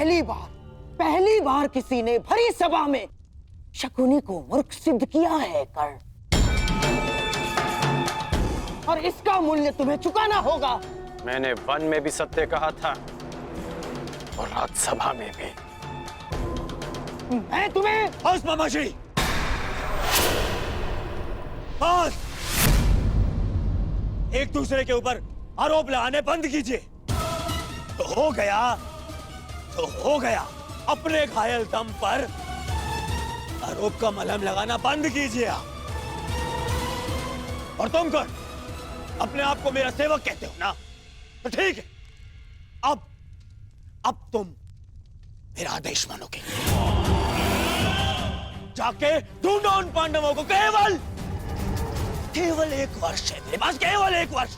पहली बार किसी ने भरी सभा में शकुनी को मूर्ख सिद्ध किया है कर्ण, और इसका मूल्य तुम्हें चुकाना होगा। मैंने वन में भी सत्य कहा था और राज्यसभा में भी। मैं तुम्हें बस मामाजी, बस। एक दूसरे के ऊपर आरोप लगाने बंद कीजिए। तो हो गया। अपने घायल दम पर आरोप का मलहम लगाना बंद कीजिए आप। और तुम कौन? अपने आप को मेरा सेवक कहते हो ना? तो ठीक है, अब तुम मेरा आदेश मानोगे। जाके ढूंढो उन पांडवों को। केवल 1 वर्ष है मेरे पास, केवल 1 वर्ष।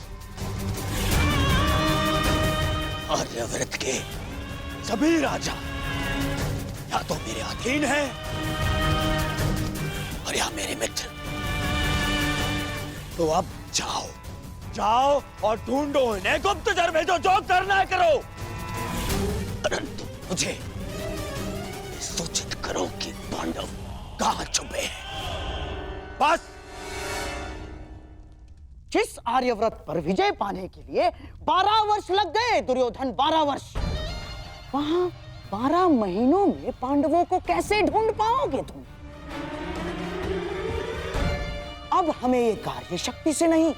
आर्यव्रत के सभी राजा या तो मेरे अधीन हैं और या मेरे मित्र। तो अब जाओ और ढूंढो इन्हें, गुप्तचर भेजो, जो करना है करो। परंतु मुझे सूचित करो कि पांडव कहां छुपे हैं। बस। जिस आर्यव्रत पर विजय पाने के लिए 12 वर्ष लग गए दुर्योधन, 12 वर्ष, वहां 12 महीनों में पांडवों को कैसे ढूंढ पाओगे तुम? अब हमें ये कार्य शक्ति से नहीं,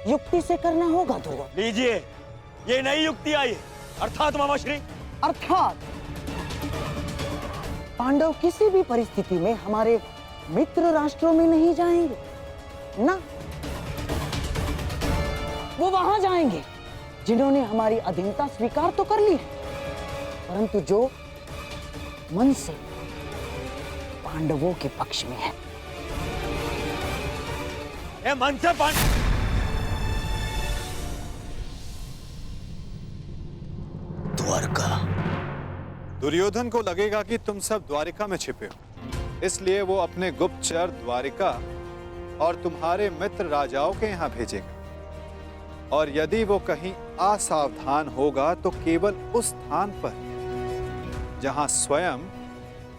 युक्ति से करना होगा दुर्योधन। लीजिए, ये नई युक्ति आई है। अर्थात मामाश्री? अर्थात पांडव किसी भी परिस्थिति में हमारे मित्र राष्ट्रों में नहीं जाएंगे ना। वो वहां जाएंगे जिन्होंने हमारी अधीनता स्वीकार तो कर ली है, परंतु जो मन से पांडवों के पक्ष में है। मन से द्वारका। दुर्योधन को लगेगा कि तुम सब द्वारिका में छिपे हो, इसलिए वो अपने गुप्तचर द्वारिका और तुम्हारे मित्र राजाओं के यहाँ भेजेगा। और यदि वो कहीं असावधान होगा तो केवल उस स्थान पर जहां स्वयं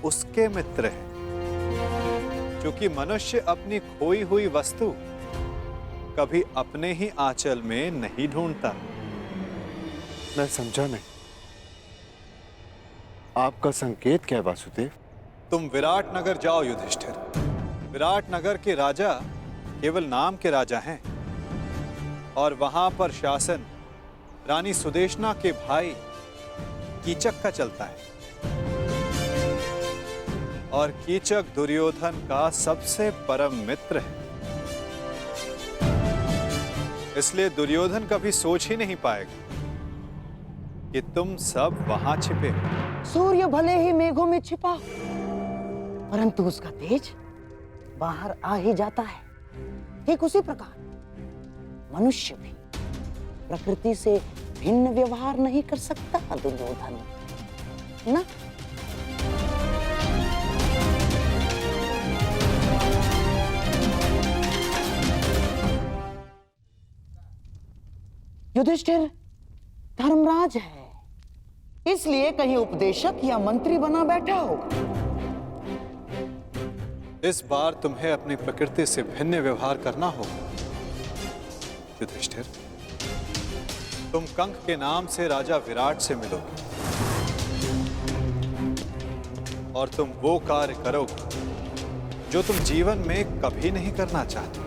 उसके मित्र हैं, क्योंकि मनुष्य अपनी खोई हुई वस्तु कभी अपने ही आंचल में नहीं ढूंढता। मैं समझा नहीं, आपका संकेत क्या है वासुदेव? तुम विराट नगर जाओ युधिष्ठिर। विराट नगर के राजा केवल नाम के राजा हैं और वहां पर शासन रानी सुदेशना के भाई कीचक का चलता है। और कीचक दुर्योधन का सबसे परम मित्र है, इसलिए दुर्योधन कभी सोच ही नहीं पाएगा कि तुम सब वहां छिपे। सूर्य भले ही मेघों में छिपा, परंतु उसका तेज बाहर आ ही जाता है। ठीक उसी प्रकार मनुष्य भी प्रकृति से भिन्न व्यवहार नहीं कर सकता दुर्योधन, ना? युधिष्ठिर धर्मराज है, इसलिए कहीं उपदेशक या मंत्री बना बैठा होगा। इस बार तुम्हें अपनी प्रकृति से भिन्न व्यवहार करना होगा युधिष्ठिर। तुम कंक के नाम से राजा विराट से मिलोगे और तुम वो कार्य करोगे जो तुम जीवन में कभी नहीं करना चाहते।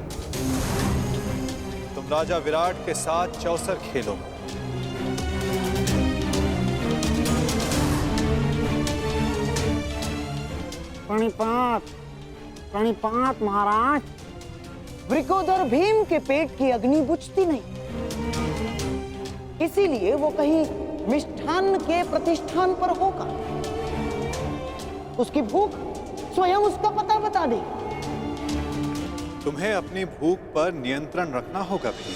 तुम राजा विराट के साथ चौसर खेलोगे। प्रणिपात महाराज। वृकोदर भीम के पेट की अग्नि बुझती नहीं, इसीलिए वो कहीं मिष्ठान्न के प्रतिष्ठान पर होगा। उसकी भूख स्वयं उसका पता बता दे। तुम्हें अपनी भूख पर नियंत्रण रखना होगा भीम।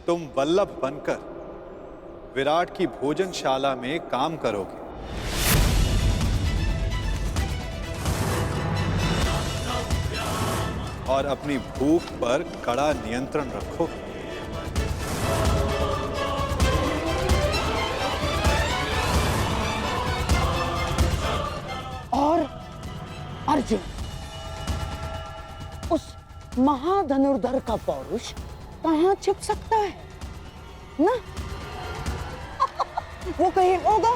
तुम वल्लभ बनकर विराट की भोजनशाला में काम करोगे और अपनी भूख पर कड़ा नियंत्रण रखोगे। अर्जुन, उस महाधनुर्धर का पौरुष कहाँ छिप सकता है ना? वो कहीं होगा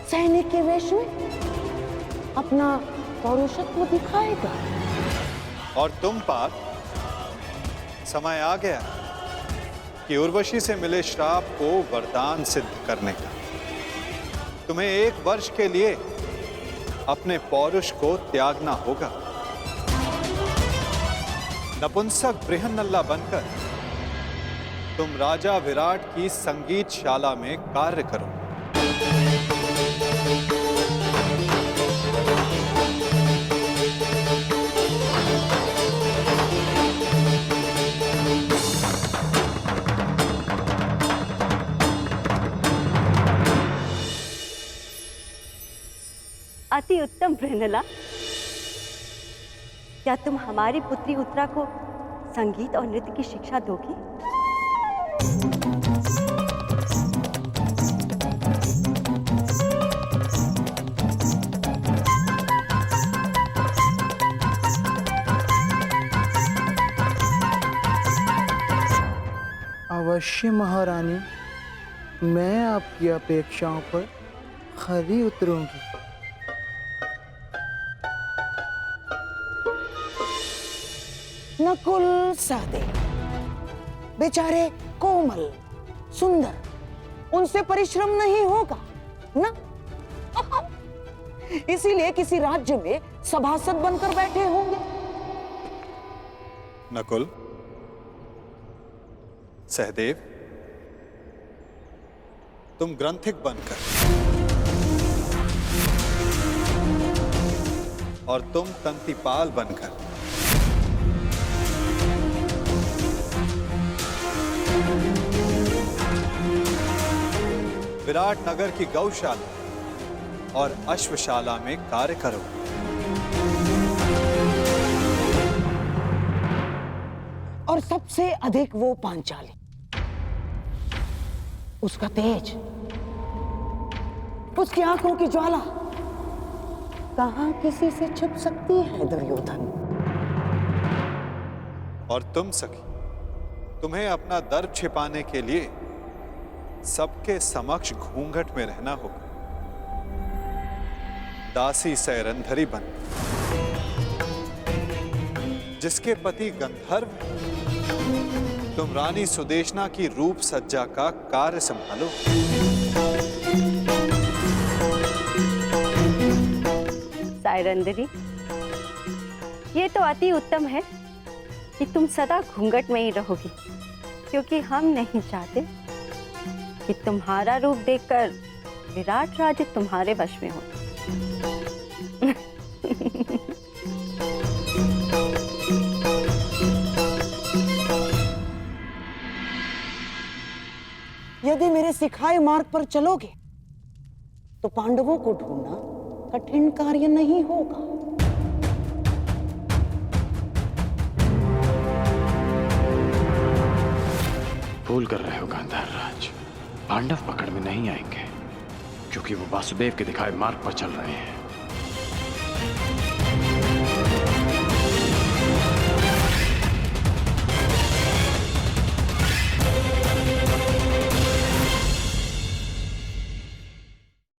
सैनिक के वेश में अपना पौरुषत्व दिखाएगा। और तुम पार्थ, समय आ गया कि उर्वशी से मिले श्राप को वरदान सिद्ध करने का। तुम्हें 1 वर्ष के लिए अपने पौरुष को त्यागना होगा। नपुंसक बृहन्नल्ला बनकर तुम राजा विराट की संगीतशाला में कार्य करो। अति उत्तम बृहन्नला, क्या तुम हमारी पुत्री उत्तरा को संगीत और नृत्य की शिक्षा दोगी? अवश्य महारानी, मैं आपकी अपेक्षाओं पर खरी उतरूंगी। नकुल सहदेव बेचारे कोमल सुंदर, उनसे परिश्रम नहीं होगा ना? इसीलिए किसी राज्य में सभासद बनकर बैठे होंगे। नकुल, सहदेव, तुम ग्रंथिक बनकर और तुम तंतिपाल बनकर विराट नगर की गौशाला और अश्वशाला में कार्य करो। और सबसे अधिक वो पांचाली, उसका तेज, उसकी आंखों की ज्वाला कहां किसी से छिप सकती है दुर्योधन? और तुम सखी, तुम्हें अपना दर्प छिपाने के लिए सबके समक्ष घूंघट में रहना होगा। दासी सैरंधरी बन, जिसके पति गंधर्व, तुम रानी सुदेशना की रूप सज्जा का कार्य संभालो। सायरंदरी, ये तो अति उत्तम है कि तुम सदा घूंघट में ही रहोगी, क्योंकि हम नहीं चाहते कि तुम्हारा रूप देखकर विराट राज्य तुम्हारे वश में हो। यदि मेरे सिखाए मार्ग पर चलोगे तो पांडवों को ढूंढना कठिन कार्य नहीं होगा। भूल कर रहे हो गांधार राज, पांडव पकड़ में नहीं आएंगे, क्योंकि वो वासुदेव के दिखाए मार्ग पर चल रहे हैं।